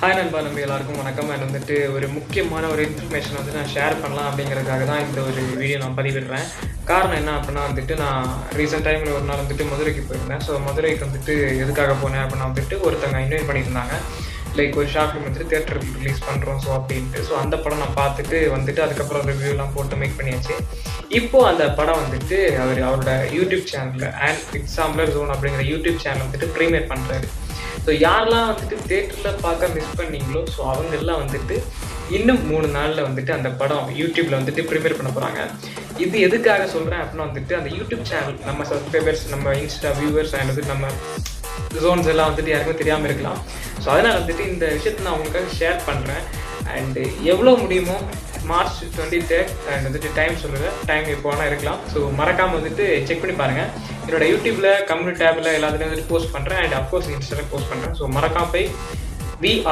Hi நண்பா, நம்ம எல்லாருக்கும் வணக்கம். அண்ட் வந்துட்டு ஒரு முக்கியமான ஒரு இன்ஃபர்மேஷன் வந்து நான் ஷேர் பண்ணலாம் அப்படிங்கிறதுக்காக தான் இந்த ஒரு வீடியோ நான் பதிவிடுறேன். காரணம் என்ன அப்படின்னா வந்துட்டு, நான் ரீசெண்ட் டைமில் ஒரு நாள் வந்துட்டு மதுரைக்கு போயிருந்தேன். ஸோ மதுரைக்கு வந்துட்டு எதுக்காக போனேன் அப்படின்னா வந்துட்டு, ஒருத்தங்க இன்வைட் பண்ணியிருந்தாங்க. லைக் ஒரு ஷார்ட் ஃபிலிம் வந்துட்டு தியேட்டருக்கு ரிலீஸ் பண்ணுறோம் ஸோ அப்படின்ட்டு. ஸோ அந்த படம் நான் பார்த்துட்டு வந்துட்டு அதுக்கப்புறம் ரிவ்யூலாம் போட்டு மேக் பண்ணியாச்சு. இப்போது அந்த படம் வந்துட்டு அவரோட யூடியூப் சேனலில் எக்ஸாம்பிளர் ஜோன் அப்படிங்கிற யூடியூப் சேனல் வந்துட்டு ப்ரீமியர் பண்ணுறாரு. ஸோ யாரெல்லாம் வந்துட்டு தியேட்டரில் பார்க்க மிஸ் பண்ணீங்களோ ஸோ அவங்கெல்லாம் வந்துட்டு இன்னும் 3 நாளில் வந்துட்டு அந்த படம் யூடியூப்பில் வந்துட்டு ப்ரீமியர் பண்ண போகிறாங்க. இது எதுக்காக சொல்கிறேன் அப்படின்னா வந்துட்டு, அந்த யூடியூப் சேனல் நம்ம சப்ஸ்கிரைபர்ஸ், நம்ம இன்ஸ்டா வியூவர்ஸ் அண்ட் வந்துட்டு நம்ம ஜோன்ஸ் எல்லாம் வந்துட்டு யாருக்கும் தெரியாமல் இருக்கலாம். ஸோ அதனால் வந்துட்டு இந்த விஷயத்தை நான் உங்களுக்காக ஷேர் பண்ணுறேன். அண்டு எவ்வளோ முடியுமோ மார்ச் 23 அண்ட் வந்துட்டு டைம் சொல்லுங்கள், டைம் எப்போ வேணால் இருக்கலாம். ஸோ மறக்காமல் வந்துட்டு செக் பண்ணி பாருங்கள். என்னோட யூடியூப்பில் கம்யூனிட்டி டேப்பில் எல்லாத்துலேயும் வந்துட்டு போஸ்ட் பண்ணுறேன். அண்ட் அஃப்கோர்ஸ் இன்ஸ்டாவில் போஸ்ட் பண்ணுறேன். ஸோ மறக்காமல் போய்